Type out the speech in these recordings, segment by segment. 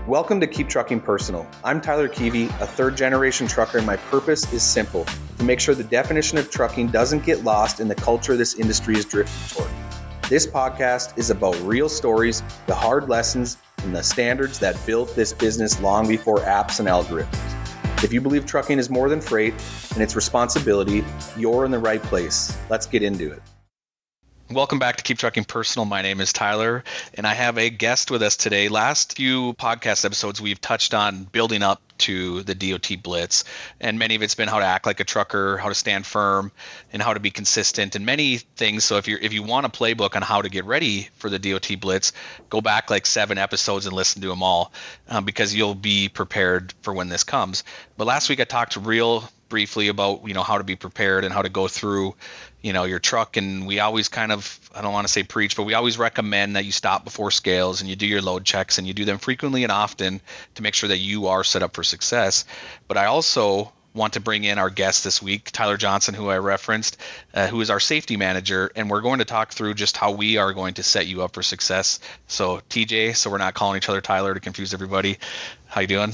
Welcome to Keep Trucking Personal. I'm Tyler Kivi, a third-generation trucker, and my purpose is simple: to make sure the definition of trucking doesn't get lost in the culture this industry is drifting toward. This podcast is about real stories, the hard lessons, and the standards that built this business long before apps and algorithms. If you believe trucking is more than freight and its responsibility, you're in the right place. Let's get into it. Welcome back to Keep Trucking Personal. My name is Tyler, and I have a guest with us today. Last few podcast episodes, we've touched on building up to the DOT Blitz, and many of it's been how to act like a trucker, how to stand firm, and how to be consistent, and many things. So if you want a playbook on how to get ready for the DOT Blitz, go back like 7 episodes and listen to them all, because you'll be prepared for when this comes. But last week I talked real briefly about how to be prepared and how to go through your truck, and we always kind of, I don't want to say preach, but we always recommend that you stop before scales and you do your load checks, and you do them frequently and often to make sure that you are set up for success. But I also want to bring in our guest this week, Tyler Johnson, who I referenced, who is our safety manager, and we're going to talk through just how we are going to set you up for success. So TJ, so we're not calling each other Tyler to confuse everybody. How you doing?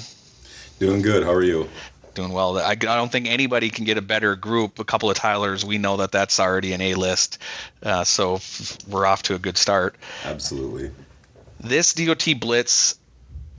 Doing good. How are you? Doing well. I don't think anybody can get a better group. A couple of Tylers, we know that that's already an A-list. So we're off to a good start. Absolutely. This DOT Blitz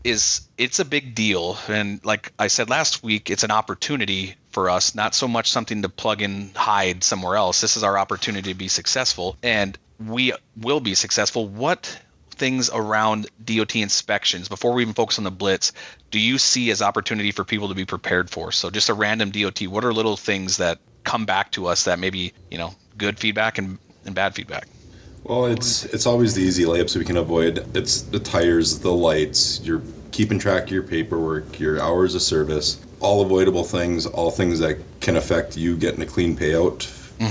it's a big deal. And like I said last week, it's an opportunity for us, not so much something to plug and hide somewhere else. This is our opportunity to be successful, and we will be successful. What things around DOT inspections, before we even focus on the Blitz, do you see as opportunity for people to be prepared for? So just a random DOT, what are little things that come back to us that maybe, good feedback and bad feedback? Well, it's always the easy layups we can avoid. It's the tires, the lights, you're keeping track of your paperwork, your hours of service, all avoidable things, all things that can affect you getting a clean payout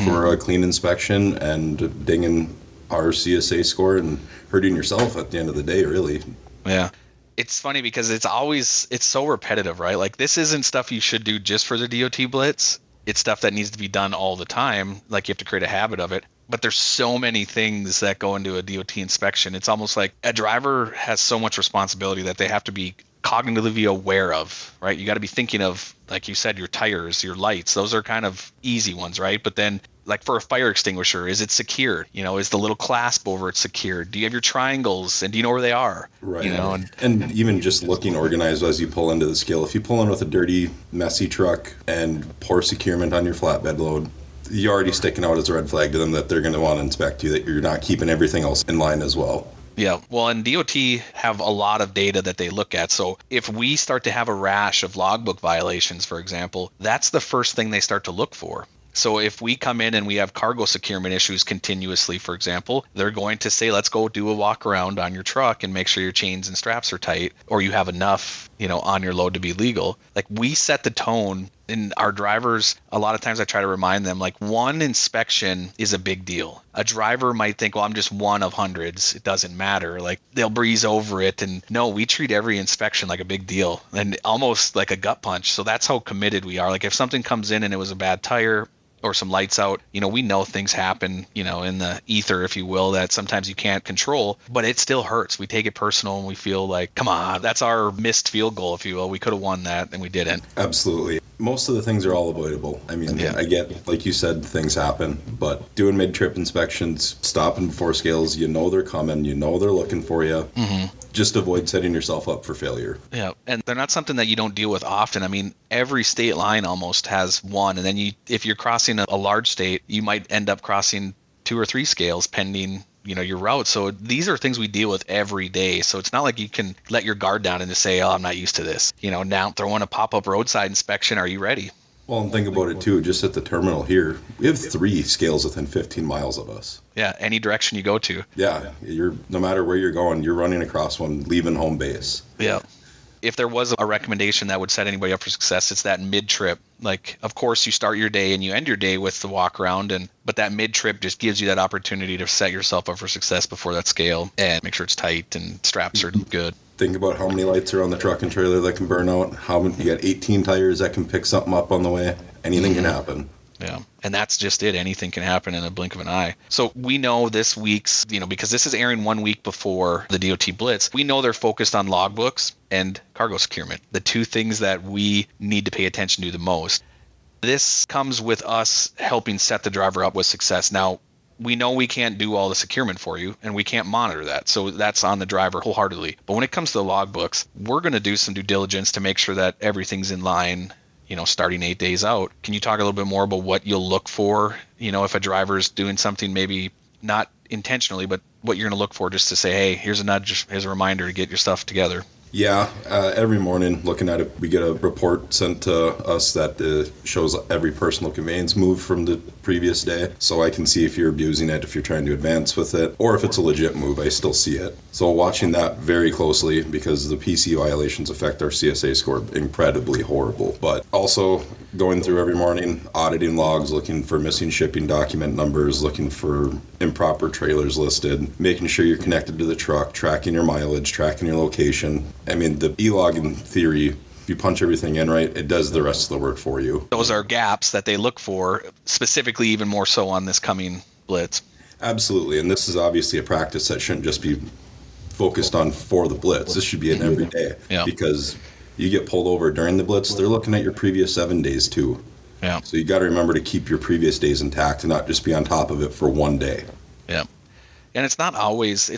for a clean inspection and dinging our CSA score and hurting yourself at the end of the day, really. Yeah. It's funny because it's so repetitive, right? Like, this isn't stuff you should do just for the DOT Blitz. It's stuff that needs to be done all the time. Like, you have to create a habit of it. But there's so many things that go into a DOT inspection. It's almost like a driver has so much responsibility that they have to be cognitively aware of, right? You got to be thinking of, like you said, your tires, your lights. Those are kind of easy ones, right? But then, like for a fire extinguisher, is it secured? Is the little clasp over it secured? Do you have your triangles, and do you know where they are? Right. And even just looking organized as you pull into the scale. If you pull in with a dirty, messy truck and poor securement on your flatbed load, you're already sticking out as a red flag to them that they're going to want to inspect you, that you're not keeping everything else in line as well. Yeah, well, and DOT have a lot of data that they look at. So if we start to have a rash of logbook violations, for example, that's the first thing they start to look for. So if we come in and we have cargo securement issues continuously, for example, they're going to say, let's go do a walk around on your truck and make sure your chains and straps are tight, or you have enough, on your load to be legal. Like, we set the tone, and our drivers, a lot of times I try to remind them, like, one inspection is a big deal. A driver might think, well, I'm just one of hundreds. It doesn't matter. Like, they'll breeze over it. And no, we treat every inspection like a big deal and almost like a gut punch. So that's how committed we are. Like, if something comes in and it was a bad tire or some lights out, we know things happen, in the ether, if you will, that sometimes you can't control, but it still hurts. We take it personal and we feel like, come on, that's our missed field goal, if you will. We could have won that and we didn't. Absolutely. Most of the things are all avoidable. I mean, yeah. I get, like you said, things happen, but doing mid-trip inspections, stopping before scales, they're coming, they're looking for you. Just avoid setting yourself up for failure. Yeah, and they're not something that you don't deal with often. I mean, every state line almost has one, and then if you're crossing a large state, you might end up crossing 2 or 3 scales pending, your route. So these are things we deal with every day. So it's not like you can let your guard down and just say, oh, I'm not used to this. Now throwing a pop-up roadside inspection, are you ready? Well, and think about it too, just at the terminal here, we have 3 scales within 15 miles of us. Yeah, any direction you go to. Yeah, no matter where you're going, you're running across one, leaving home base. Yeah. If there was a recommendation that would set anybody up for success, it's that mid-trip. Like, of course, you start your day and you end your day with the walk around, but that mid-trip just gives you that opportunity to set yourself up for success before that scale and make sure it's tight and straps are good. Think about how many lights are on the truck and trailer that can burn out. You got 18 tires that can pick something up on the way. Anything can happen. Yeah. And that's just it. Anything can happen in a blink of an eye. So we know this week's, because this is airing 1 week before the DOT Blitz, we know they're focused on logbooks and cargo securement, the two things that we need to pay attention to the most. This comes with us helping set the driver up with success. Now, we know we can't do all the securement for you and we can't monitor that. So that's on the driver wholeheartedly. But when it comes to the logbooks, we're going to do some due diligence to make sure that everything's in line, starting 8 days out. Can you talk a little bit more about what you'll look for, if a driver's doing something maybe not intentionally, but what you're going to look for just to say, hey, here's a nudge, here's a reminder to get your stuff together? Yeah, every morning looking at it, we get a report sent to us that shows every personal conveyance move from the previous day. So I can see if you're abusing it, if you're trying to advance with it, or if it's a legit move, I still see it. So watching that very closely because the PC violations affect our CSA score incredibly horrible. But also going through every morning, auditing logs, looking for missing shipping document numbers, looking for improper trailers listed, making sure you're connected to the truck, tracking your mileage, tracking your location. I mean, the e-log in theory, if you punch everything in right, it does the rest of the work for you. Those are gaps that they look for, specifically even more so on this coming Blitz. Absolutely, and this is obviously a practice that shouldn't just be focused on for the Blitz. This should be an every day because you get pulled over during the Blitz, they're looking at your previous 7 days too. Yeah. So you got to remember to keep your previous days intact and not just be on top of it for 1 day. Yeah. And it's not always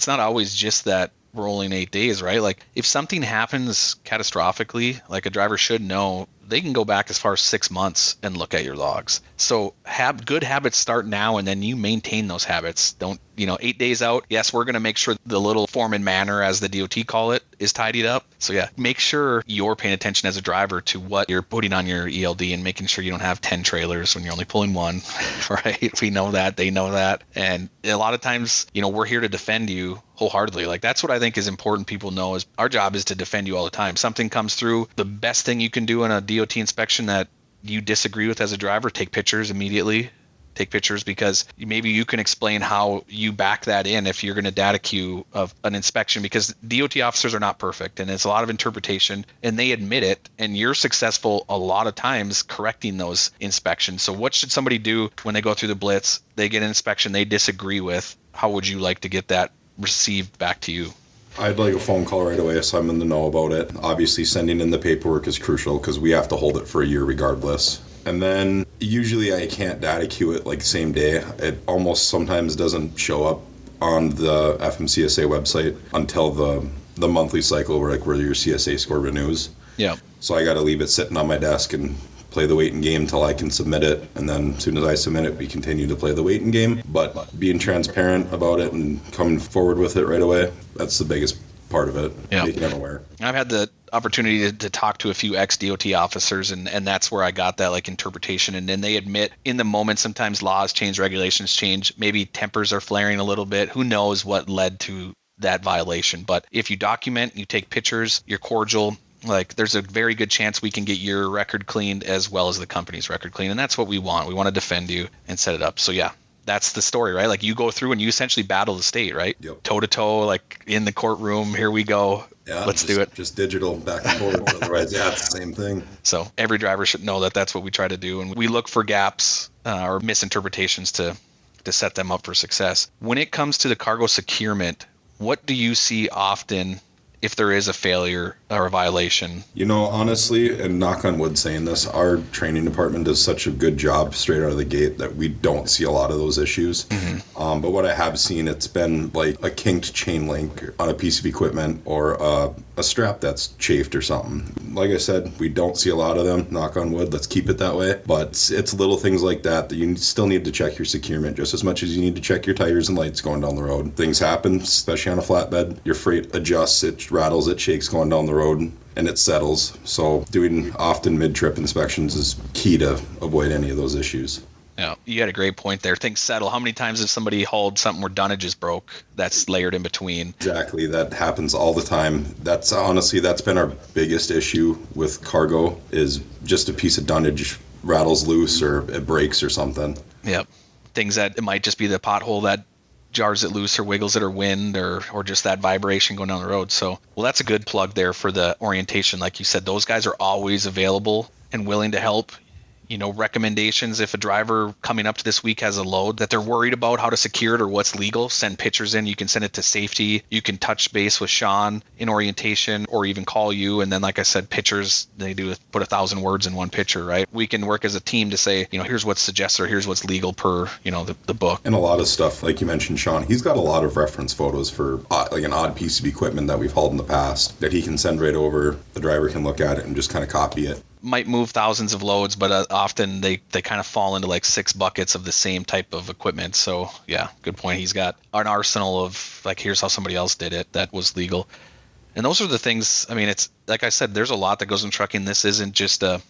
just that rolling 8 days, right? Like if something happens catastrophically, like a driver should know, they can go back as far as 6 months and look at your logs. So have good habits start now, and then you maintain those habits. Don't, 8 days out. Yes, we're going to make sure the little form and manner, as the DOT call it, is tidied up. So yeah, make sure you're paying attention as a driver to what you're putting on your ELD and making sure you don't have 10 trailers when you're only pulling one, right? We know that, they know that. And a lot of times, we're here to defend you wholeheartedly. Like that's what I think is important people know, is our job is to defend you all the time. Something comes through, the best thing you can do in a DOT inspection that you disagree with as a driver, take pictures immediately. Take pictures, because maybe you can explain how you back that in if you're going to data queue of an inspection, because DOT officers are not perfect and it's a lot of interpretation and they admit it, and you're successful a lot of times correcting those inspections. So what should somebody do when they go through the Blitz, they get an inspection they disagree with? How would you like to get that received back to you? I'd like a phone call right away so I'm in the know about it. Obviously sending in the paperwork is crucial because we have to hold it for a year regardless. And then usually I can't data queue it like same day. It almost sometimes doesn't show up on the FMCSA website until the monthly cycle where your CSA score renews. Yeah. So I got to leave it sitting on my desk and play the waiting game until I can submit it. And then as soon as I submit it, we continue to play the waiting game. But being transparent about it and coming forward with it right away, that's the biggest part of it, making them aware. I've had the opportunity to talk to a few ex-DOT officers, and that's where I got that like interpretation. And then they admit in the moment, sometimes laws change, regulations change, maybe tempers are flaring a little bit. Who knows what led to that violation? But if you document, you take pictures, you're cordial, like there's a very good chance we can get your record cleaned as well as the company's record cleaned. And that's what we want. We want to defend you and set it up. So yeah, that's the story, right? Like you go through and you essentially battle the state, right? Yep. Toe to toe, like in the courtroom, here we go. Yeah, let's do it. Just digital back and forth. Otherwise, it's the same thing. So every driver should know that that's what we try to do. And we look for gaps or misinterpretations to set them up for success. When it comes to the cargo securement, what do you see often if there is a failure or a violation? Honestly, and knock on wood saying this, our training department does such a good job straight out of the gate that we don't see a lot of those issues. Mm-hmm. But what I have seen, it's been like a kinked chain link on a piece of equipment or a strap that's chafed or something. Like I said, we don't see a lot of them, knock on wood. Let's keep it that way. But it's little things like that you still need to check your securement just as much as you need to check your tires and lights going down the road. Things happen, especially on a flatbed. Your freight adjusts, it rattles, it shakes going down the road, and it settles. So doing often mid-trip inspections is key to avoid any of those issues. Yeah, you had a great point there. Things settle. How many times has somebody hauled something where dunnage broke that's layered in between? Exactly. That happens all the time. That's been our biggest issue with cargo, is just a piece of dunnage rattles loose or it breaks or something. Yep. Things that it might just be the pothole that jars it loose or wiggles it, or wind, or just that vibration going down the road. So, well, that's a good plug there for the orientation. Like you said, those guys are always available and willing to help. recommendations. If a driver coming up to this week has a load that they're worried about how to secure it or what's legal, send pictures in. You can send it to safety. You can touch base with Sean in orientation or even call you. And then, like I said, pictures, they do put 1,000 words in one picture, right? We can work as a team to say, here's what's suggested or here's what's legal per, the book. And a lot of stuff, like you mentioned, Sean, he's got a lot of reference photos for like an odd piece of equipment that we've hauled in the past that he can send right over. The driver can look at it and just kind of copy it. Might move thousands of loads, but often they kind of fall into like 6 buckets of the same type of equipment. So yeah, good point. He's got an arsenal of like, here's how somebody else did it that was legal. And those are the things, it's like I said, there's a lot that goes in trucking. This isn't just a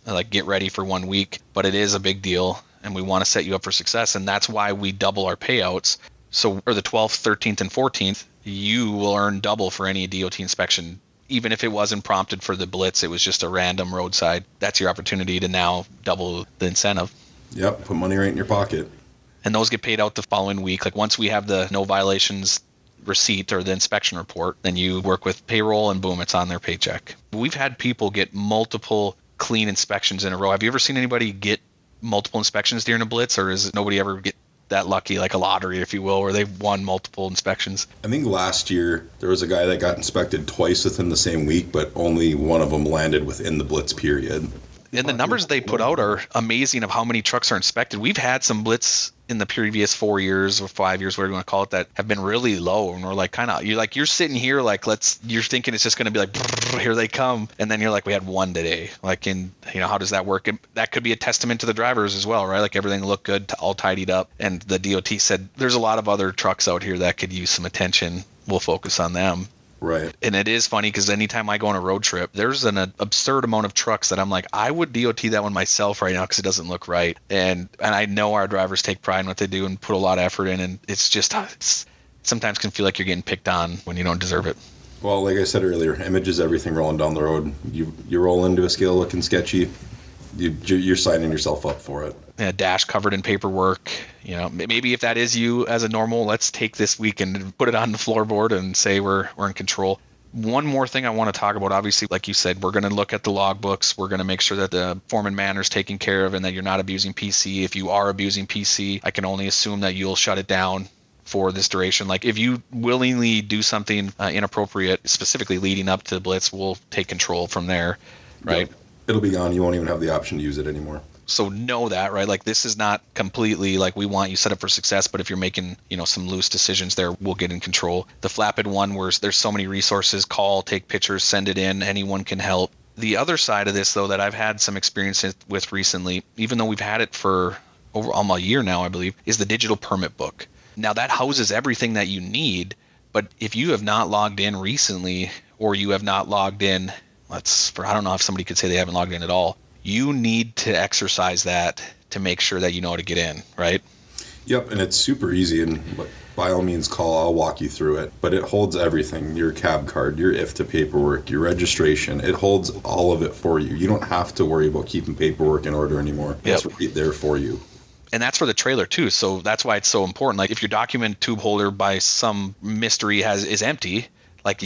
like get ready for 1 week, but it is a big deal and we want to set you up for success. And that's why we double our payouts. So for the 12th, 13th, and 14th, you will earn double for any DOT inspection. Even if it wasn't prompted for the Blitz, it was just a random roadside. That's your opportunity to now double the incentive. Yep, put money right in your pocket. And those get paid out the following week. Like once we have the no violations receipt or the inspection report, then you work with payroll and boom, it's on their paycheck. We've had people get multiple clean inspections in a row. Have you ever seen anybody get multiple inspections during a Blitz, or is it nobody ever get that lucky, like a lottery, if you will, where they've won multiple inspections? I think last year there was a guy that got inspected twice within the same week, but only one of them landed within the Blitz period. And the numbers they put out are amazing of how many trucks are inspected. We've had some Blitz in the previous 4 years or 5 years, whatever you want to call it, that have been really low. And we're like, you're sitting here like, you're thinking it's just going to be like, here they come. And then you're like, we had one today. Like, how does that work? And that could be a testament to the drivers as well, right? Like everything looked good, all tidied up. And the DOT said, there's a lot of other trucks out here that could use some attention. We'll focus on them. Right. And it is funny because anytime I go on a road trip, there's an absurd amount of trucks that I'm like, I would DOT that one myself right now because it doesn't look right. And I know our drivers take pride in what they do and put a lot of effort in. And it's just, sometimes can feel like you're getting picked on when you don't deserve it. Well, like I said earlier, image is everything rolling down the road. You roll into a scale looking sketchy, you're signing yourself up for it. A dash covered in paperwork. Maybe if that is you as a normal, let's take this week and put it on the floorboard and say we're in control. One more thing I want to talk about, obviously, like you said, we're going to look at the logbooks. We're going to make sure that the foreman manner is taken care of and that you're not abusing PC. If you are abusing PC, I can only assume that you'll shut it down for this duration. Like if you willingly do something inappropriate, specifically leading up to the Blitz, we'll take control from there, right? Yep. It'll be gone. You won't even have the option to use it anymore. So know that, right? Like this is not completely like we want you set up for success, but if you're making, some loose decisions there, we'll get in control. The Flapped one, where there's so many resources, call, take pictures, send it in, anyone can help. The other side of this, though, that I've had some experience with recently, even though we've had it for over almost a year now, I believe, is the digital permit book. Now that houses everything that you need, but if you have not logged in recently, or you have not logged in, I don't know if somebody could say they haven't logged in at all, you need to exercise that to make sure that you know how to get in, right? Yep, and it's super easy, and by all means call, I'll walk you through it. But it holds everything, your cab card, your IFTA paperwork, your registration. It holds all of it for you. You don't have to worry about keeping paperwork in order anymore. It's right there for you. And that's for the trailer too, so that's why it's so important. Like if your document tube holder by some mystery is empty, like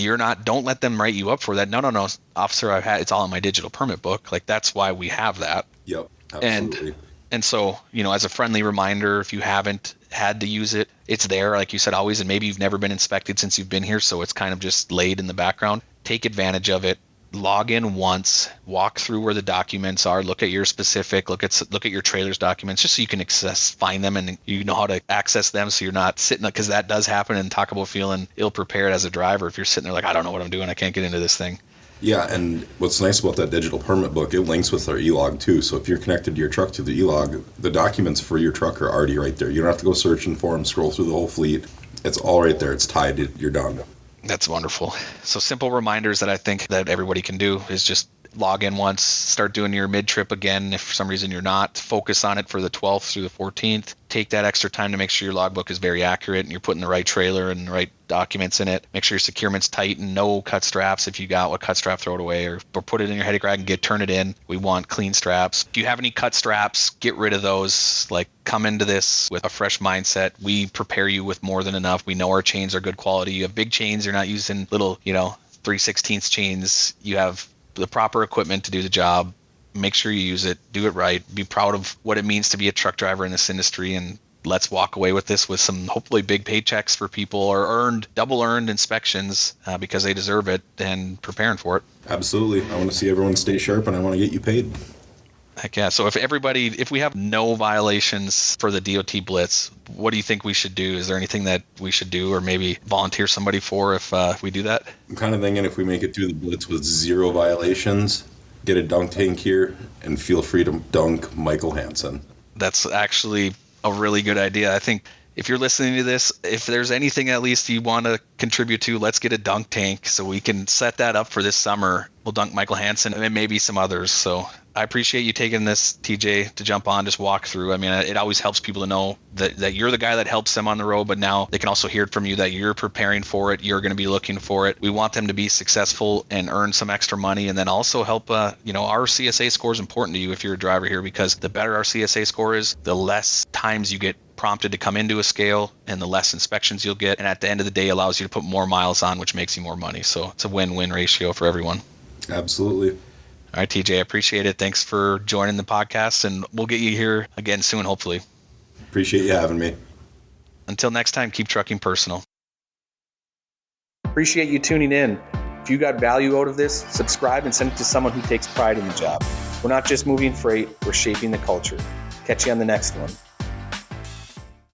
don't let them write you up for that. No, officer, it's all in my digital permit book. Like that's why we have that. Yep, absolutely. And so, as a friendly reminder, if you haven't had to use it, it's there, like you said, always. And maybe you've never been inspected since you've been here, so it's kind of just laid in the background. Take advantage of it. Log in once, walk through where the documents are, look at your specific, look at your trailer's documents, just so you can find them and you know how to access them, so you're not sitting, because that does happen, and talk about feeling ill-prepared as a driver if you're sitting there like, I don't know what I'm doing, I can't get into this thing. Yeah, and what's nice about that digital permit book, it links with our e-log too. So if you're connected to your truck to the e-log, the documents for your truck are already right there. You don't have to go searching for them, scroll through the whole fleet. It's all right there. It's tied. You're done. That's wonderful. So simple reminders that I think that everybody can do is just log in once, start doing your mid-trip again. If for some reason you're not, focus on it for the 12th through the 14th. Take that extra time to make sure your logbook is very accurate and you're putting the right trailer and the right documents in it. Make sure your securement's tight and no cut straps. If you got a cut strap, throw it away or put it in your headache rack and turn it in. We want clean straps. If you have any cut straps, get rid of those. Like, come into this with a fresh mindset. We prepare you with more than enough. We know our chains are good quality. You have big chains. You're not using little, 3/16 chains. You have the proper equipment to do the job. make sure you use it, do it right, be proud of what it means to be a truck driver in this industry, and let's walk away with this with some hopefully big paychecks for people, or double earned inspections because they deserve it, and preparing for it. Absolutely. I want to see everyone stay sharp, and I want to get you paid. Heck yeah. So if we have no violations for the DOT Blitz, what do you think we should do? Is there anything that we should do, or maybe volunteer somebody for if we do that? I'm kind of thinking if we make it through the Blitz with 0 violations, get a dunk tank here, and feel free to dunk Michael Hansen. That's actually a really good idea. I think if you're listening to this, if there's anything at least you want to contribute to, let's get a dunk tank so we can set that up for this summer. We'll dunk Michael Hansen and maybe some others. So I appreciate you taking this, TJ, to jump on, just walk through. I mean, it always helps people to know that you're the guy that helps them on the road, but now they can also hear from you that you're preparing for it. You're going to be looking for it. We want them to be successful and earn some extra money, and then also help, our CSA score is important to you if you're a driver here, because the better our CSA score is, the less times you get prompted to come into a scale and the less inspections you'll get. And at the end of the day, allows you to put more miles on, which makes you more money. So it's a win-win ratio for everyone. Absolutely. All right, TJ, I appreciate it. Thanks for joining the podcast, and we'll get you here again soon, hopefully. Appreciate you having me. Until next time, keep trucking personal. Appreciate you tuning in. If you got value out of this, subscribe and send it to someone who takes pride in the job. We're not just moving freight, we're shaping the culture. Catch you on the next one.